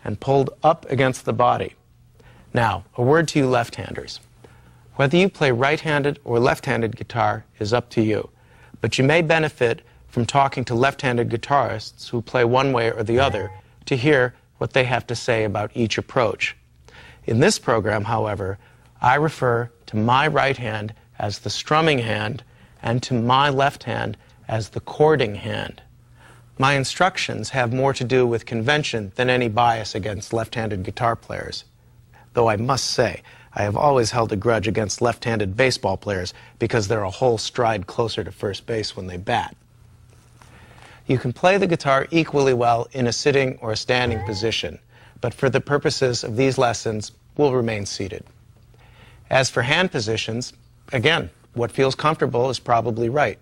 and pulled up against the body. Now, a word to you left-handers. Whether you play right-handed or left-handed guitar is up to you, but you may benefit from talking to left-handed guitarists who play one way or the other to hear what they have to say about each approach. In this program, however, I refer to my right hand as the strumming hand and to my left hand as the chording hand. My instructions have more to do with convention than any bias against left-handed guitar players. Though I must say, I have always held a grudge against left-handed baseball players because they're a whole stride closer to first base when they bat. You can play the guitar equally well in a sitting or a standing position, but for the purposes of these lessons, we'll remain seated. As for hand positions, again, what feels comfortable is probably right.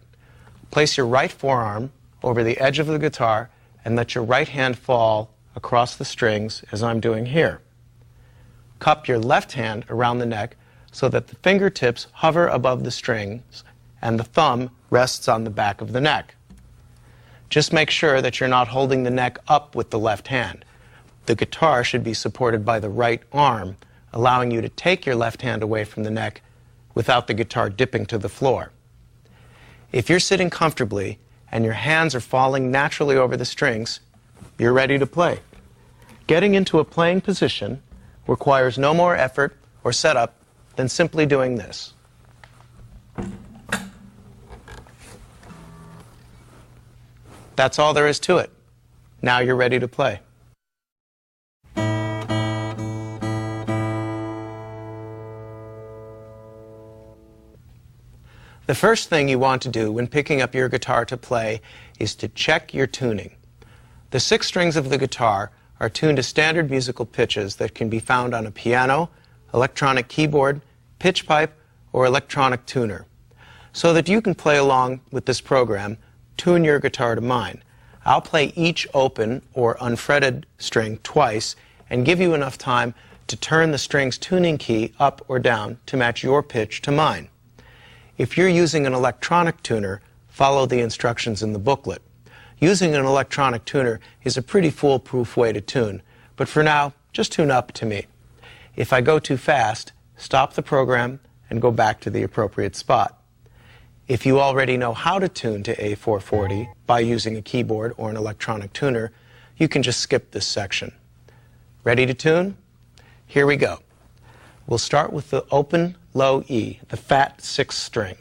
Place your right forearm over the edge of the guitar and let your right hand fall across the strings as I'm doing here. Cup your left hand around the neck so that the fingertips hover above the strings and the thumb rests on the back of the neck. Just make sure that you're not holding the neck up with the left hand. The guitar should be supported by the right arm, allowing you to take your left hand away from the neck without the guitar dipping to the floor. If you're sitting comfortably and your hands are falling naturally over the strings, you're ready to play. Getting into a playing position requires no more effort or setup than simply doing this. That's all there is to it. Now you're ready to play. The first thing you want to do when picking up your guitar to play is to check your tuning. The 6 strings of the guitar are tuned to standard musical pitches that can be found on a piano, electronic keyboard, pitch pipe, or electronic tuner. So that you can play along with this program, tune your guitar to mine. I'll play each open or unfretted string twice and give you enough time to turn the string's tuning key up or down to match your pitch to mine. If you're using an electronic tuner, follow the instructions in the booklet. Using an electronic tuner is a pretty foolproof way to tune, but for now, just tune up to me. If I go too fast, stop the program and go back to the appropriate spot. If you already know how to tune to A440 by using a keyboard or an electronic tuner, you can just skip this section. Ready to tune? Here we go. We'll start with the open low E, the fat 6th string.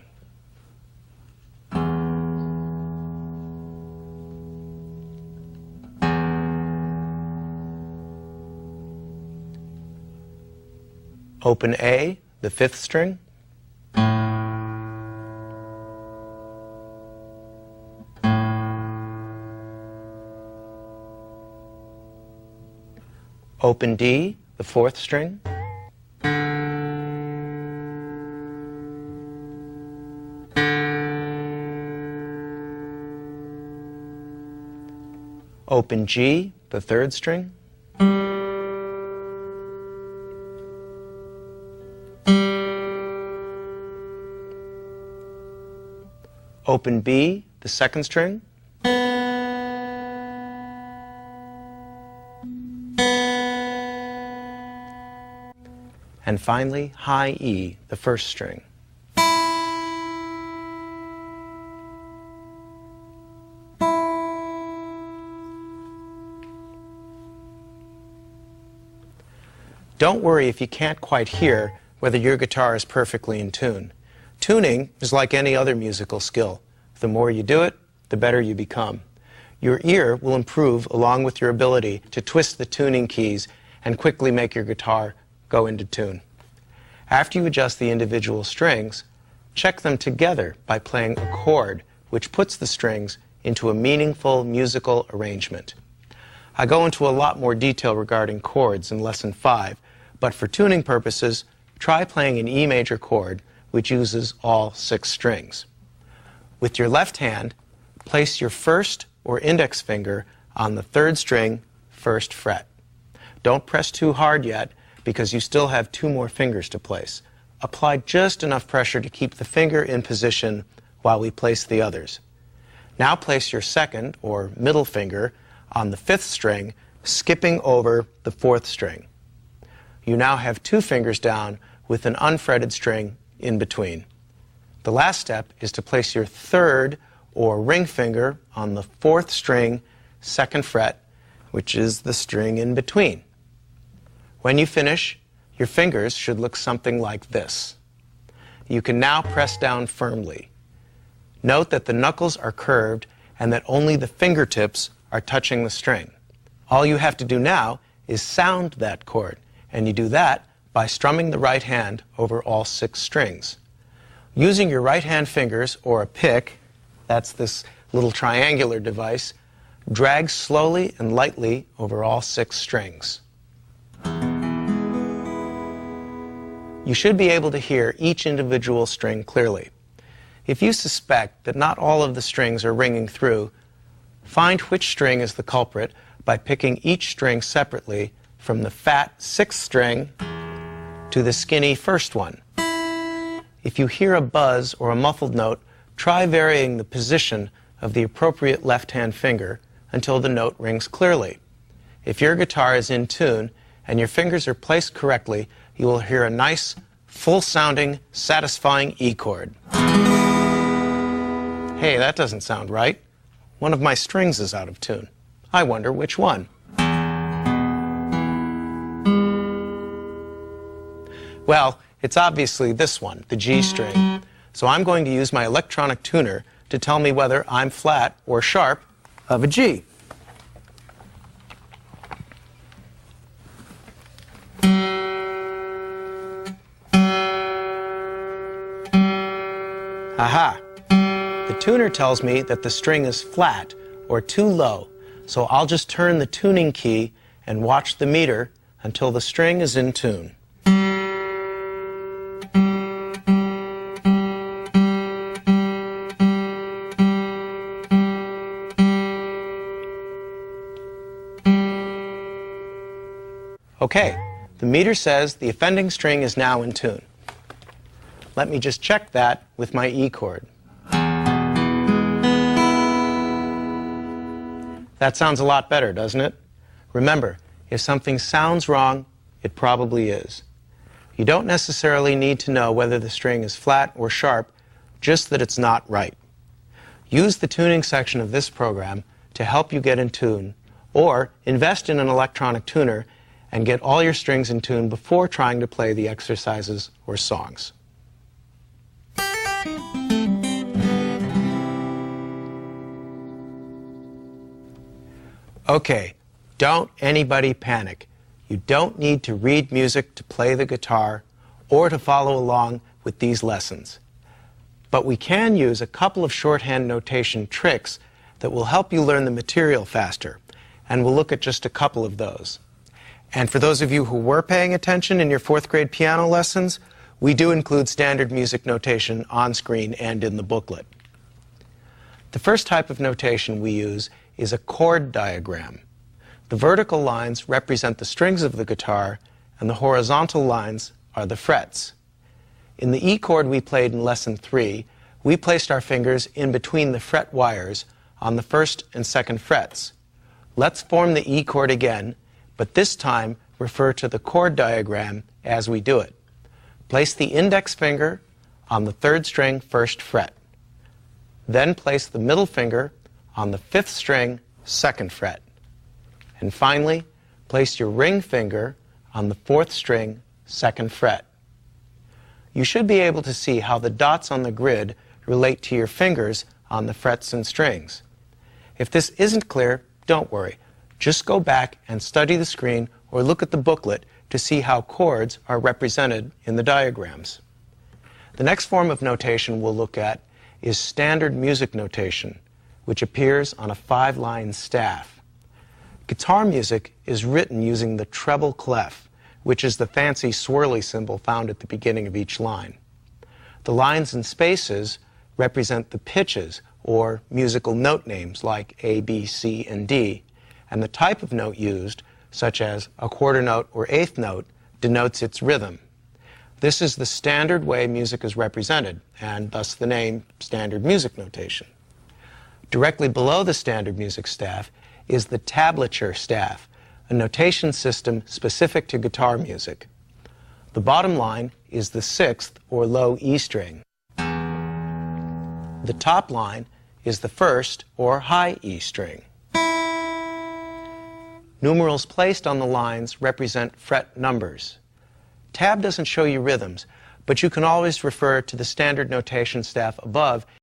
Open A, the 5th string. Open D, the 4th string. Open G, the 3rd string. Open B, the 2nd string. And finally, high E, the 1st string. Don't worry if you can't quite hear whether your guitar is perfectly in tune. Tuning is like any other musical skill. The more you do it, the better you become. Your ear will improve along with your ability to twist the tuning keys and quickly make your guitar go into tune. After you adjust the individual strings, check them together by playing a chord which puts the strings into a meaningful musical arrangement. I go into a lot more detail regarding chords in Lesson 5, but for tuning purposes, try playing an E major chord which uses all 6 strings. With your left hand, place your first or index finger on the 3rd string, 1st fret. Don't press too hard yet because you still have 2 more fingers to place. Apply just enough pressure to keep the finger in position while we place the others. Now place your 2nd or middle finger on the 5th string, skipping over the fourth string. You now have 2 fingers down with an unfretted string in between. The last step is to place your third or ring finger on the 4th string, 2nd fret, which is the string in between. When you finish, your fingers should look something like this. You can now press down firmly. Note that the knuckles are curved and that only the fingertips are touching the string. All you have to do now is sound that chord, and you do that by strumming the right hand over all 6 strings. Using your right hand fingers or a pick, that's this little triangular device, drag slowly and lightly over all 6 strings. You should be able to hear each individual string clearly. If you suspect that not all of the strings are ringing through, find which string is the culprit by picking each string separately from the fat 6th string to the skinny 1st one. If you hear a buzz or a muffled note, try varying the position of the appropriate left-hand finger until the note rings clearly. If your guitar is in tune and your fingers are placed correctly, you will hear a nice, full-sounding, satisfying E chord. Hey, that doesn't sound right. One of my strings is out of tune. I wonder which one. Well, it's obviously this one, the G string. So I'm going to use my electronic tuner to tell me whether I'm flat or sharp of a G. Aha! The tuner tells me that the string is flat or too low, so I'll just turn the tuning key and watch the meter until the string is in tune. Okay, the meter says the offending string is now in tune. Let me just check that with my E chord. That sounds a lot better, doesn't it? Remember, if something sounds wrong, it probably is. You don't necessarily need to know whether the string is flat or sharp, just that it's not right. Use the tuning section of this program to help you get in tune, or invest in an electronic tuner and get all your strings in tune before trying to play the exercises or songs. Okay, don't anybody panic. You don't need to read music to play the guitar or to follow along with these lessons. But we can use a couple of shorthand notation tricks that will help you learn the material faster, and we'll look at just a couple of those. And for those of you who were paying attention in your 4th grade piano lessons, we do include standard music notation on screen and in the booklet. The first type of notation we use is a chord diagram. The vertical lines represent the strings of the guitar, and the horizontal lines are the frets. In the E chord we played in Lesson 3, we placed our fingers in between the fret wires on the 1st and 2nd frets. Let's form the E chord again, but this time refer to the chord diagram as we do it. Place the index finger on the 3rd string 1st fret. Then place the middle finger on the 5th string 2nd fret. And finally, place your ring finger on the 4th string 2nd fret. You should be able to see how the dots on the grid relate to your fingers on the frets and strings. If this isn't clear, don't worry. Just go back and study the screen or look at the booklet to see how chords are represented in the diagrams. The next form of notation we'll look at is standard music notation, which appears on a 5-line staff. Guitar music is written using the treble clef, which is the fancy swirly symbol found at the beginning of each line. The lines and spaces represent the pitches or musical note names like A, B, C, and D, and the type of note used, such as a quarter note or eighth note, denotes its rhythm. This is the standard way music is represented, and thus the name standard music notation. Directly below the standard music staff is the tablature staff, a notation system specific to guitar music. The bottom line is the 6th or low E string. The top line is the 1st or high E string. Numerals placed on the lines represent fret numbers. Tab doesn't show you rhythms, but you can always refer to the standard notation staff above